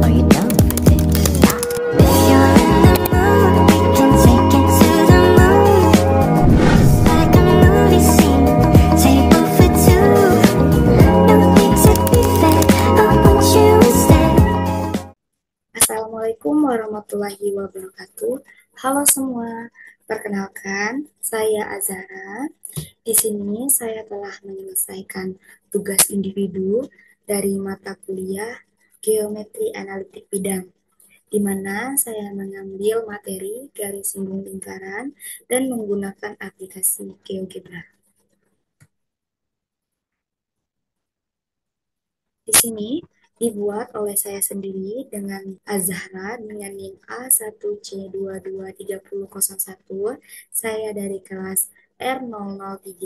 Are you down for this? If you're in the mood, we can take it to the moon. Just like a movie scene, table for two. No need to be fair, I want you instead. Assalamualaikum warahmatullahi wabarakatuh. Halo semua, perkenalkan saya Azara. Di sini saya telah menyelesaikan tugas individu dari mata kuliah Geometri Analitik Bidang, di mana saya mengambil materi garis singgung lingkaran dan menggunakan aplikasi GeoGebra. Di sini dibuat oleh saya sendiri dengan Azhara dengan NIM A1C223001. Saya dari kelas R003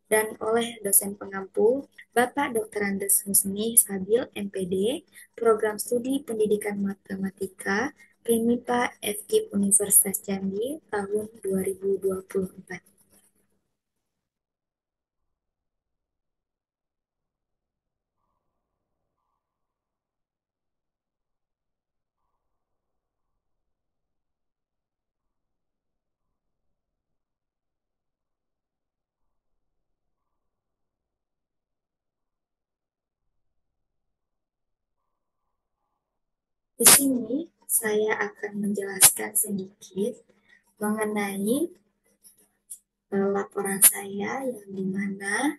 dan oleh dosen pengampu Bapak Dr. Andes Husni Sabil MPD, Program Studi Pendidikan Matematika PMIPA FKIP Universitas Jambi tahun 2024. Di sini saya akan menjelaskan sedikit mengenai laporan saya yang dimana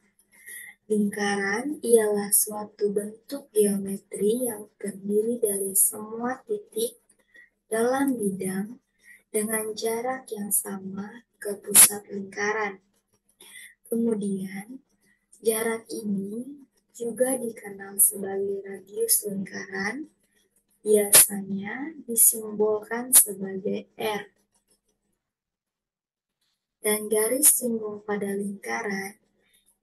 lingkaran ialah suatu bentuk geometri yang terdiri dari semua titik dalam bidang dengan jarak yang sama ke pusat lingkaran. Kemudian, jarak ini juga dikenal sebagai radius lingkaran, biasanya disimbolkan sebagai R. Dan garis singgung pada lingkaran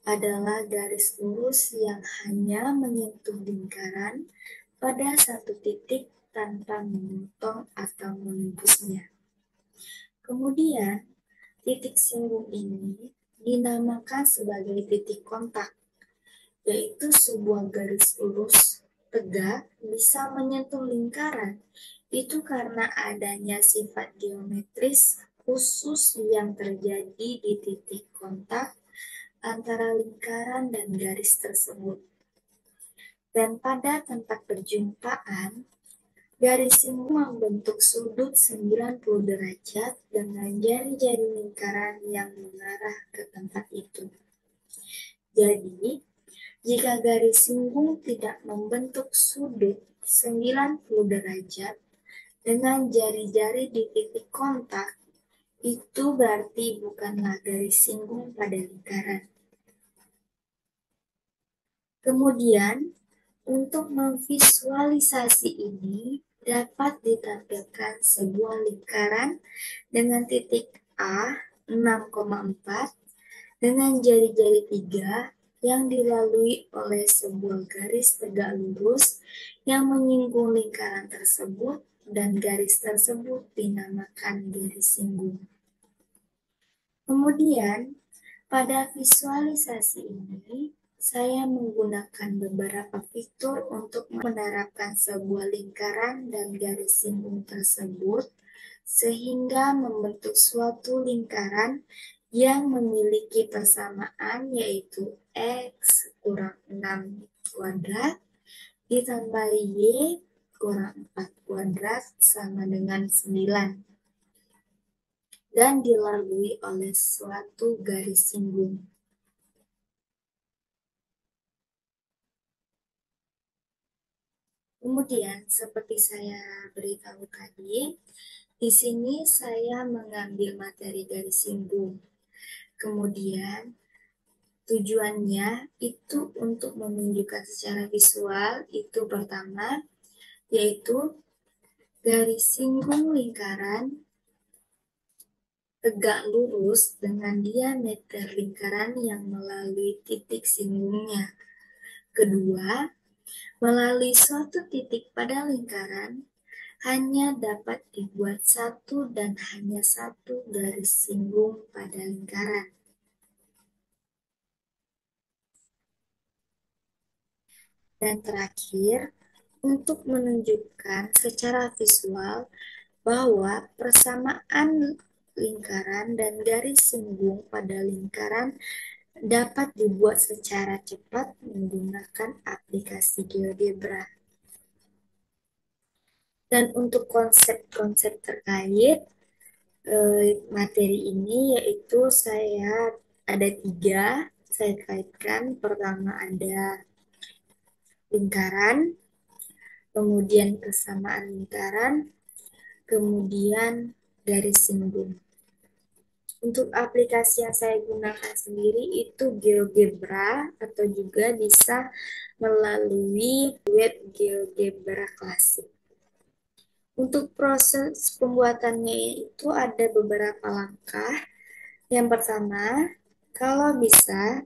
adalah garis lurus yang hanya menyentuh lingkaran pada satu titik tanpa memotong atau menembusnya. Kemudian, titik singgung ini dinamakan sebagai titik kontak, yaitu sebuah garis lurus tegak bisa menyentuh lingkaran. Itu karena adanya sifat geometris khusus yang terjadi di titik kontak antara lingkaran dan garis tersebut. Dan pada tempat perjumpaan, garis singgung membentuk sudut 90 derajat dengan jari-jari lingkaran yang mengarah ke tempat itu. Jadi, jika garis singgung tidak membentuk sudut 90 derajat dengan jari-jari di titik kontak, itu berarti bukanlah garis singgung pada lingkaran. Kemudian, untuk memvisualisasi ini dapat ditampilkan sebuah lingkaran dengan titik A 6,4 dengan jari-jari 3 yang dilalui oleh sebuah garis tegak lurus yang menyinggung lingkaran tersebut dan garis tersebut dinamakan garis singgung. Kemudian, pada visualisasi ini, saya menggunakan beberapa fitur untuk menerapkan sebuah lingkaran dan garis singgung tersebut sehingga membentuk suatu lingkaran yang memiliki persamaan yaitu X kurang 6 kuadrat ditambah Y kurang 4 kuadrat sama dengan 9 dan dilalui oleh suatu garis singgung. Kemudian, seperti saya beritahu tadi, di sini saya mengambil materi garis singgung. Kemudian, tujuannya itu untuk menunjukkan secara visual, itu pertama, yaitu garis singgung lingkaran tegak lurus dengan diameter lingkaran yang melalui titik singgungnya. Kedua, melalui suatu titik pada lingkaran, hanya dapat dibuat satu dan hanya satu garis singgung pada lingkaran. Dan terakhir, untuk menunjukkan secara visual bahwa persamaan lingkaran dan garis singgung pada lingkaran dapat dibuat secara cepat menggunakan aplikasi GeoGebra. Dan untuk konsep-konsep terkait materi ini yaitu saya ada tiga, saya kaitkan. Pertama ada lingkaran, kemudian kesamaan lingkaran, kemudian garis singgung. Untuk aplikasi yang saya gunakan sendiri itu GeoGebra atau juga bisa melalui web GeoGebra Classic. Untuk proses pembuatannya itu ada beberapa langkah. Yang pertama, kalau bisa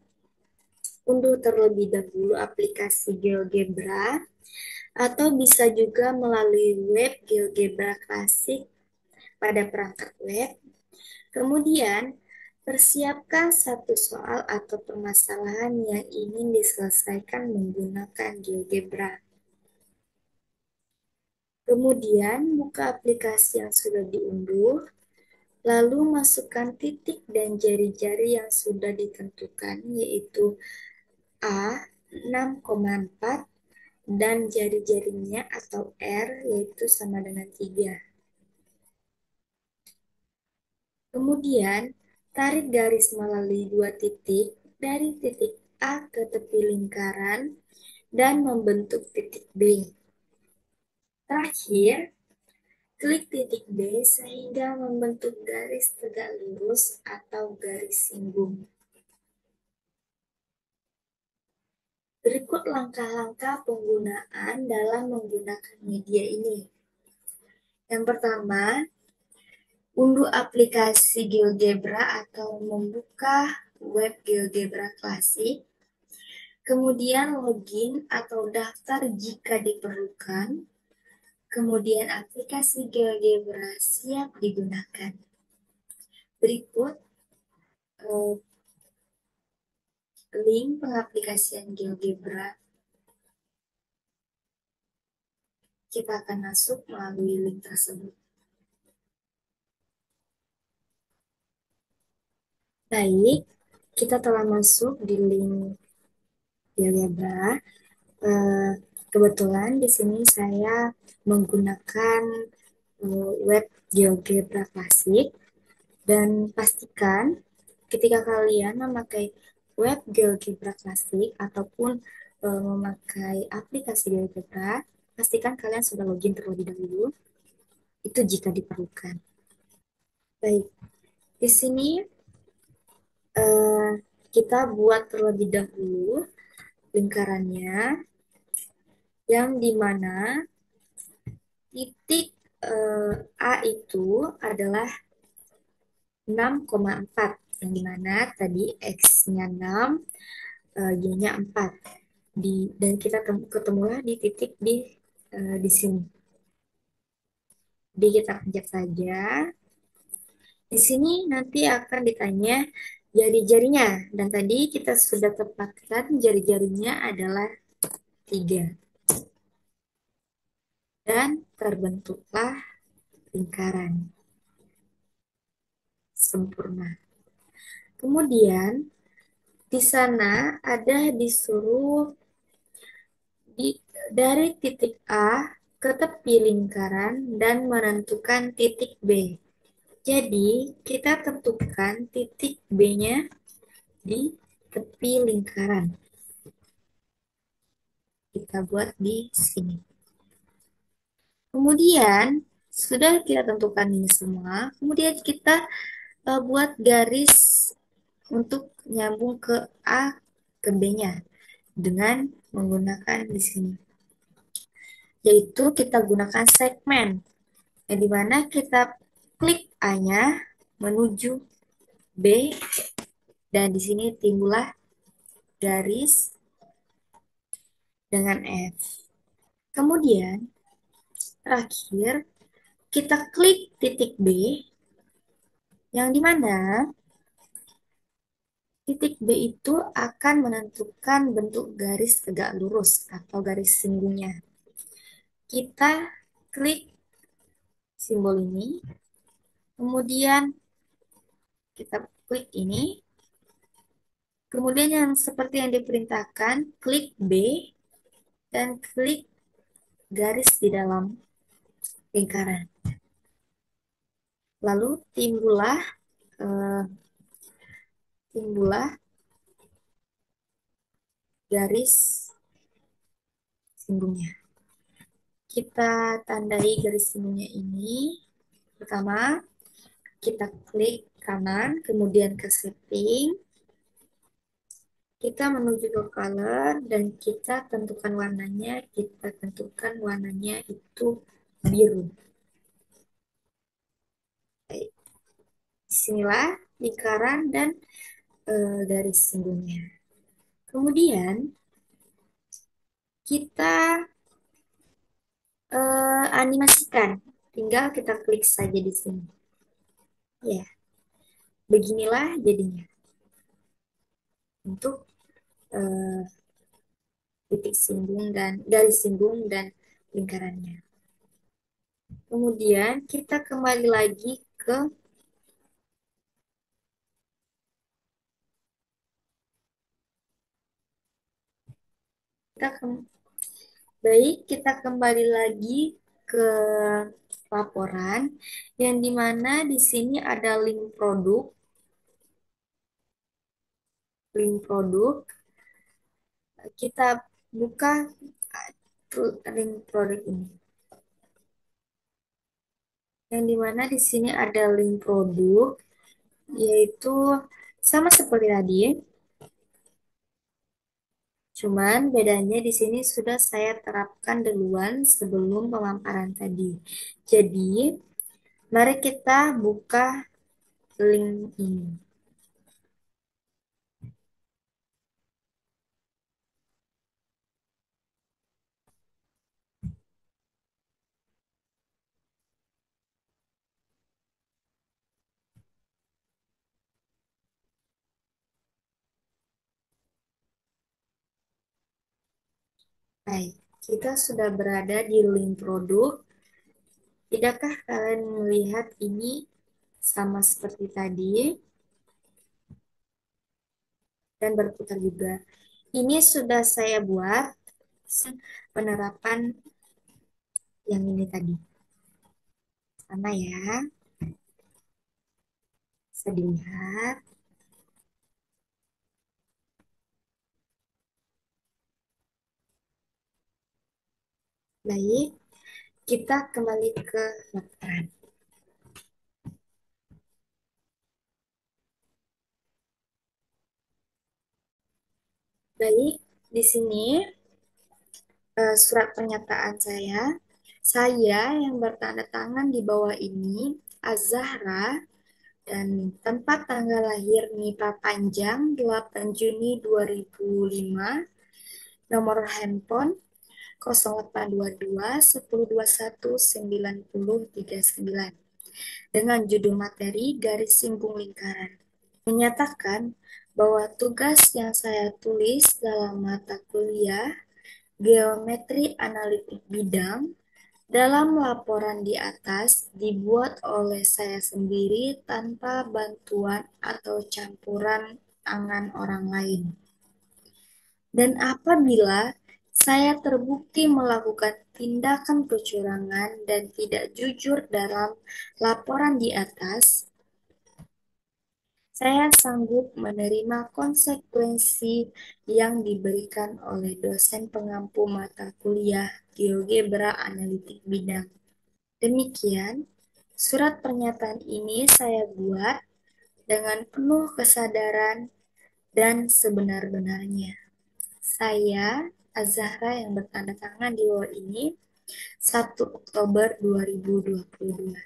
unduh terlebih dahulu aplikasi GeoGebra atau bisa juga melalui web GeoGebra Classic pada perangkat web. Kemudian, persiapkan satu soal atau permasalahan yang ingin diselesaikan menggunakan GeoGebra. Kemudian, buka aplikasi yang sudah diunduh, lalu masukkan titik dan jari-jari yang sudah ditentukan, yaitu A 6,4 dan jari-jarinya atau R yaitu sama dengan 3. Kemudian, tarik garis melalui dua titik dari titik A ke tepi lingkaran dan membentuk titik B. Terakhir, klik titik B sehingga membentuk garis tegak lurus atau garis singgung. Berikut langkah-langkah penggunaan dalam menggunakan media ini. Yang pertama, unduh aplikasi GeoGebra atau membuka web GeoGebra Classic. Kemudian login atau daftar jika diperlukan. Kemudian aplikasi GeoGebra siap digunakan. Berikut link pengaplikasian GeoGebra. Kita akan masuk melalui link tersebut. Baik, kita telah masuk di link GeoGebra. Kebetulan di sini saya menggunakan web GeoGebra Classic dan pastikan ketika kalian memakai web GeoGebra Classic ataupun memakai aplikasi GeoGebra, pastikan kalian sudah login terlebih dahulu. Itu jika diperlukan. Baik, di sini kita buat terlebih dahulu lingkarannya, yang dimana titik A itu adalah 6,4, yang dimana tadi X-nya 6, Y-nya 4. Dan kita ketemulah di titik di sini. Jadi kita pencet saja. Di sini nanti akan ditanya jari-jarinya. Dan tadi kita sudah tempatkan jari-jarinya adalah 3. Dan terbentuklah lingkaran sempurna. Kemudian di sana ada disuruh dari titik A ke tepi lingkaran dan menentukan titik B. Jadi, kita tentukan titik B-nya di tepi lingkaran. Kita buat di sini. Kemudian, sudah kita tentukan ini semua. Kemudian kita buat garis untuk nyambung ke A ke B-nya dengan menggunakan di sini. Yaitu kita gunakan segmen, yang dimana kita klik A-nya menuju B, dan di sini timbullah garis dengan F. Kemudian, terakhir, kita klik titik B, yang dimana titik B itu akan menentukan bentuk garis tegak lurus atau garis singgungnya. kita klik simbol ini, kemudian kita klik ini, kemudian yang seperti yang diperintahkan, klik B dan klik garis di dalam lingkaran. Lalu eh, timbullah garis singgungnya. Kita tandai garis singgungnya ini. Pertama, kita klik kanan, kemudian ke setting, kita menuju ke color, dan kita tentukan warnanya. Kita tentukan warnanya itu biru. Baik, disinilah lingkaran dan garis singgungnya. Kemudian kita animasikan. Tinggal kita klik saja di sini. Ya, beginilah jadinya untuk eh, titik singgung dan garis singgung dan lingkarannya. Kemudian kita kembali lagi ke kita ke- baik, kita kembali lagi ke laporan yang dimana di sini ada link produk. Kita buka link produk ini, yang dimana di sini ada link produk, yaitu sama seperti tadi, cuman bedanya di sini sudah saya terapkan duluan sebelum pemaparan tadi. Jadi, mari kita buka link ini. Baik, kita sudah berada di link produk. Tidakkah kalian melihat ini sama seperti tadi dan berputar juga? Ini sudah saya buat penerapan yang ini tadi. Sama ya, bisa dilihat. Baik, kita kembali ke laporan. Baik, di sini surat pernyataan saya. Saya yang bertanda tangan di bawah ini, Azahra, dan tempat tanggal lahir Nipah Panjang 8 Juni 2005, nomor handphone 0822 1021 9039, dengan judul materi garis singgung lingkaran. Menyatakan bahwa tugas yang saya tulis dalam mata kuliah Geometri Analitik Bidang dalam laporan di atas dibuat oleh saya sendiri tanpa bantuan atau campuran tangan orang lain. Dan apabila saya terbukti melakukan tindakan kecurangan dan tidak jujur dalam laporan di atas, saya sanggup menerima konsekuensi yang diberikan oleh dosen pengampu mata kuliah GeoGebra Analitik Bidang. Demikian, surat pernyataan ini saya buat dengan penuh kesadaran dan sebenar-benarnya. Saya, Azahra yang bertanda tangan di bawah ini, 1 Oktober 2022.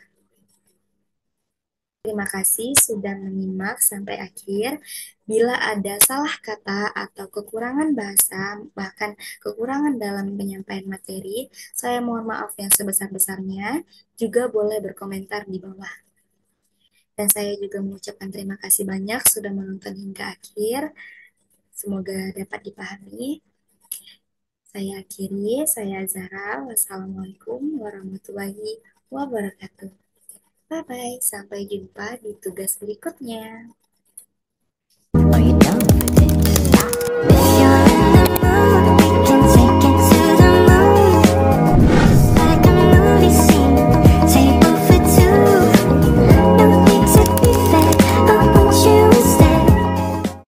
Terima kasih sudah menyimak sampai akhir. Bila ada salah kata atau kekurangan bahasa, bahkan kekurangan dalam penyampaian materi, saya mohon maaf yang sebesar-besarnya. Juga boleh berkomentar di bawah. Dan saya juga mengucapkan terima kasih banyak sudah menonton hingga akhir. Semoga dapat dipahami. Saya akhiri, saya Zara. Wassalamualaikum warahmatullahi wabarakatuh. Bye-bye, sampai jumpa di tugas berikutnya. Are you down for this?